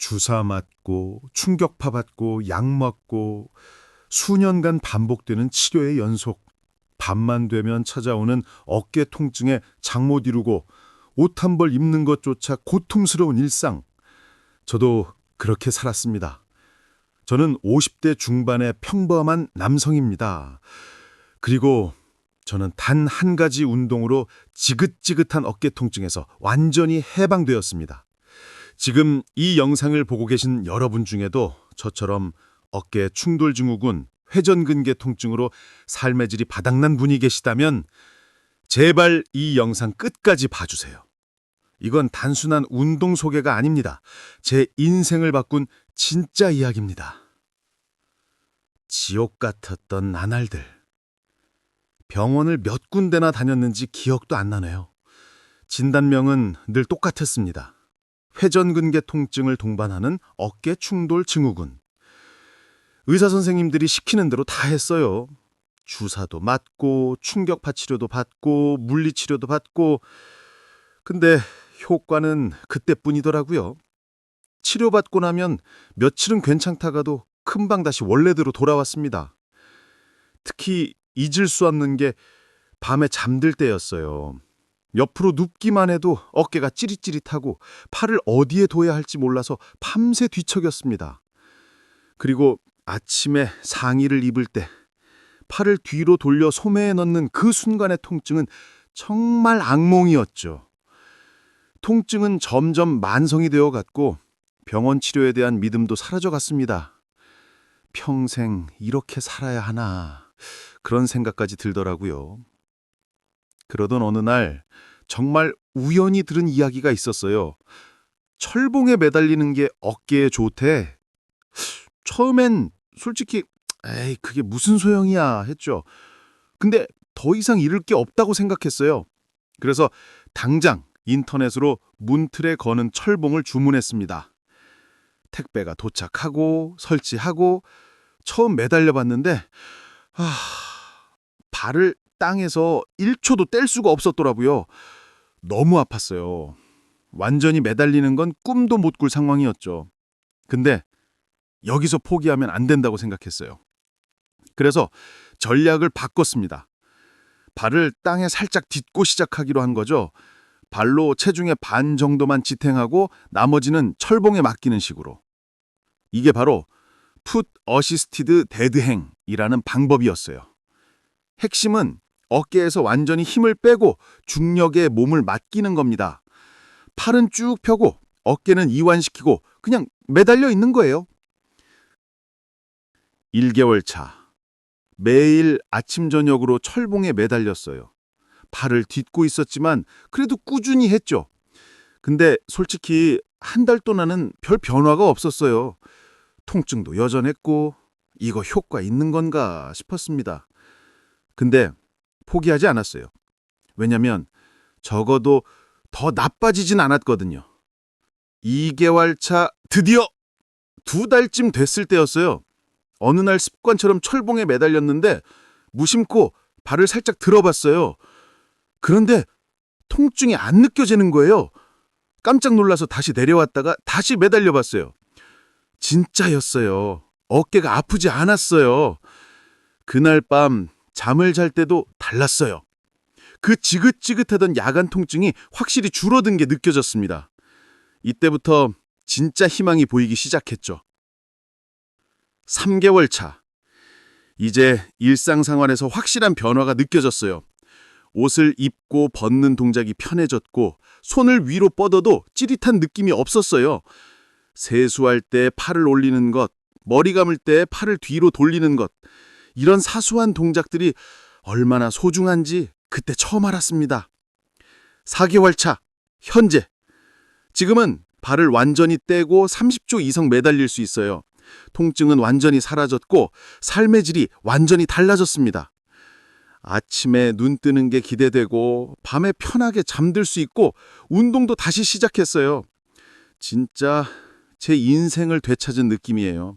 주사 맞고 충격파 받고 약 먹고 수년간 반복되는 치료의 연속. 밤만 되면 찾아오는 어깨 통증에 잠 못 이루고 옷 한 벌 입는 것조차 고통스러운 일상. 저도 그렇게 살았습니다. 저는 50대 중반의 평범한 남성입니다. 그리고 저는 단 한 가지 운동으로 지긋지긋한 어깨 통증에서 완전히 해방되었습니다. 지금 이 영상을 보고 계신 여러분 중에도 저처럼 어깨 충돌 증후군, 회전근개 통증으로 삶의 질이 바닥난 분이 계시다면 제발 이 영상 끝까지 봐주세요. 이건 단순한 운동 소개가 아닙니다. 제 인생을 바꾼 진짜 이야기입니다. 지옥 같았던 나날들. 병원을 몇 군데나 다녔는지 기억도 안 나네요. 진단명은 늘 똑같았습니다. 회전근개 통증을 동반하는 어깨 충돌 증후군. 의사 선생님들이 시키는 대로 다 했어요. 주사도 맞고 충격파 치료도 받고 물리치료도 받고. 근데 효과는 그때뿐이더라고요. 치료받고 나면 며칠은 괜찮다가도 금방 다시 원래대로 돌아왔습니다. 특히 잊을 수 없는 게 밤에 잠들 때였어요. 옆으로 눕기만 해도 어깨가 찌릿찌릿하고 팔을 어디에 둬야 할지 몰라서 밤새 뒤척였습니다. 그리고 아침에 상의를 입을 때 팔을 뒤로 돌려 소매에 넣는 그 순간의 통증은 정말 악몽이었죠. 통증은 점점 만성이 되어갔고 병원 치료에 대한 믿음도 사라져갔습니다. 평생 이렇게 살아야 하나, 그런 생각까지 들더라고요. 그러던 어느 날 정말 우연히 들은 이야기가 있었어요. 철봉에 매달리는 게 어깨에 좋대. 처음엔 솔직히 에이 그게 무슨 소용이야 했죠. 근데 더 이상 잃을 게 없다고 생각했어요. 그래서 당장 인터넷으로 문틀에 거는 철봉을 주문했습니다. 택배가 도착하고 설치하고 처음 매달려 봤는데 발을 땅에서 1초도 뗄 수가 없었더라고요. 너무 아팠어요. 완전히 매달리는 건 꿈도 못 꿀 상황이었죠. 근데 여기서 포기하면 안 된다고 생각했어요. 그래서 전략을 바꿨습니다. 발을 땅에 살짝 딛고 시작하기로 한 거죠. 발로 체중의 반 정도만 지탱하고 나머지는 철봉에 맡기는 식으로. 이게 바로 풋 어시스티드 데드행이라는 방법이었어요. 핵심은 어깨에서 완전히 힘을 빼고 중력에 몸을 맡기는 겁니다. 팔은 쭉 펴고 어깨는 이완시키고 그냥 매달려 있는 거예요. 1개월 차. 매일 아침 저녁으로 철봉에 매달렸어요. 발을 딛고 있었지만 그래도 꾸준히 했죠. 근데 솔직히 한 달 동안은 별 변화가 없었어요. 통증도 여전했고 이거 효과 있는 건가 싶었습니다. 근데 포기하지 않았어요. 왜냐면 적어도 더 나빠지진 않았거든요. 2개월 차 드디어 2달쯤 됐을 때였어요. 어느 날 습관처럼 철봉에 매달렸는데 무심코 발을 살짝 들어봤어요. 그런데 통증이 안 느껴지는 거예요. 깜짝 놀라서 다시 내려왔다가 다시 매달려봤어요. 진짜였어요. 어깨가 아프지 않았어요. 그날 밤 잠을 잘 때도 달랐어요. 그 지긋지긋하던 야간 통증이 확실히 줄어든 게 느껴졌습니다. 이때부터 진짜 희망이 보이기 시작했죠. 3개월 차. 이제 일상생활에서 확실한 변화가 느껴졌어요. 옷을 입고 벗는 동작이 편해졌고 손을 위로 뻗어도 찌릿한 느낌이 없었어요. 세수할 때 팔을 올리는 것, 머리 감을 때 팔을 뒤로 돌리는 것, 이런 사소한 동작들이 얼마나 소중한지 그때 처음 알았습니다. 4개월 차, 현재. 지금은 발을 완전히 떼고 30초 이상 매달릴 수 있어요. 통증은 완전히 사라졌고 삶의 질이 완전히 달라졌습니다. 아침에 눈 뜨는 게 기대되고 밤에 편하게 잠들 수 있고 운동도 다시 시작했어요. 진짜 제 인생을 되찾은 느낌이에요.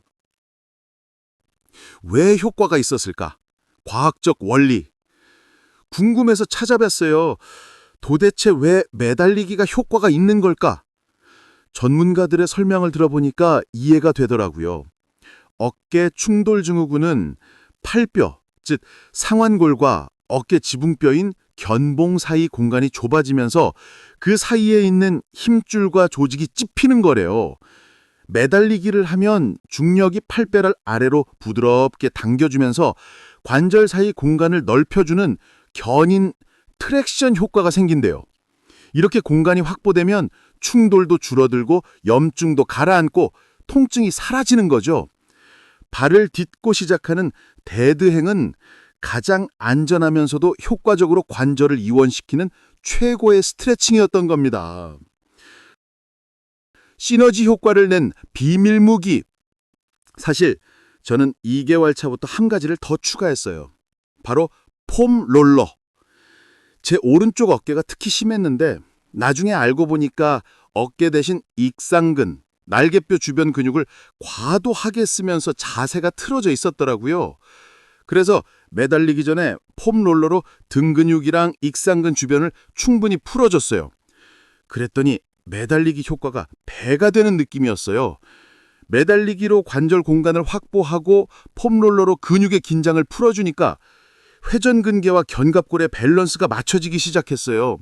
왜 효과가 있었을까? 과학적 원리. 궁금해서 찾아봤어요. 도대체 왜 매달리기가 효과가 있는 걸까? 전문가들의 설명을 들어보니까 이해가 되더라고요. 어깨 충돌 증후군은 팔뼈, 즉 상완골과 어깨 지붕뼈인 견봉 사이 공간이 좁아지면서 그 사이에 있는 힘줄과 조직이 찝히는 거래요. 매달리기를 하면 중력이 팔뼈를 아래로 부드럽게 당겨주면서 관절 사이 공간을 넓혀주는 견인 트랙션 효과가 생긴대요. 이렇게 공간이 확보되면 충돌도 줄어들고 염증도 가라앉고 통증이 사라지는 거죠. 발을 딛고 시작하는 데드행은 가장 안전하면서도 효과적으로 관절을 이완시키는 최고의 스트레칭이었던 겁니다. 시너지 효과를 낸 비밀 무기. 사실 저는 2개월 차부터 한 가지를 더 추가했어요. 바로 폼 롤러. 제 오른쪽 어깨가 특히 심했는데 나중에 알고 보니까 어깨 대신 익상근, 날개뼈 주변 근육을 과도하게 쓰면서 자세가 틀어져 있었더라고요. 그래서 매달리기 전에 폼 롤러로 등 근육이랑 익상근 주변을 충분히 풀어줬어요. 그랬더니 매달리기 효과가 배가 되는 느낌이었어요. 매달리기로 관절 공간을 확보하고 폼롤러로 근육의 긴장을 풀어주니까 회전근개와 견갑골의 밸런스가 맞춰지기 시작했어요.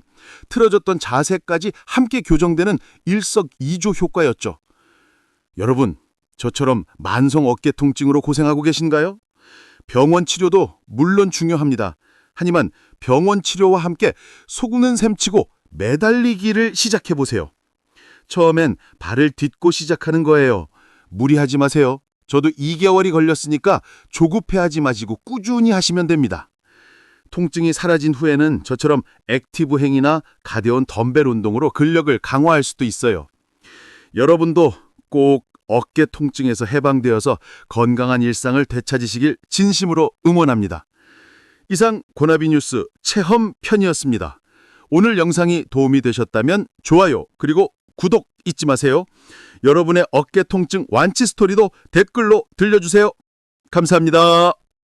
틀어졌던 자세까지 함께 교정되는 일석이조 효과였죠. 여러분, 저처럼 만성 어깨 통증으로 고생하고 계신가요? 병원 치료도 물론 중요합니다. 하지만 병원 치료와 함께 속는 셈 치고 매달리기를 시작해보세요. 처음엔 발을 딛고 시작하는 거예요. 무리하지 마세요. 저도 2개월이 걸렸으니까 조급해하지 마시고 꾸준히 하시면 됩니다. 통증이 사라진 후에는 저처럼 액티브 행위나 가벼운 덤벨 운동으로 근력을 강화할 수도 있어요. 여러분도 꼭 어깨 통증에서 해방되어서 건강한 일상을 되찾으시길 진심으로 응원합니다. 이상 고나비 뉴스 체험 편이었습니다. 오늘 영상이 도움이 되셨다면 좋아요 그리고 구독 잊지 마세요. 여러분의 어깨 통증 완치 스토리도 댓글로 들려주세요. 감사합니다.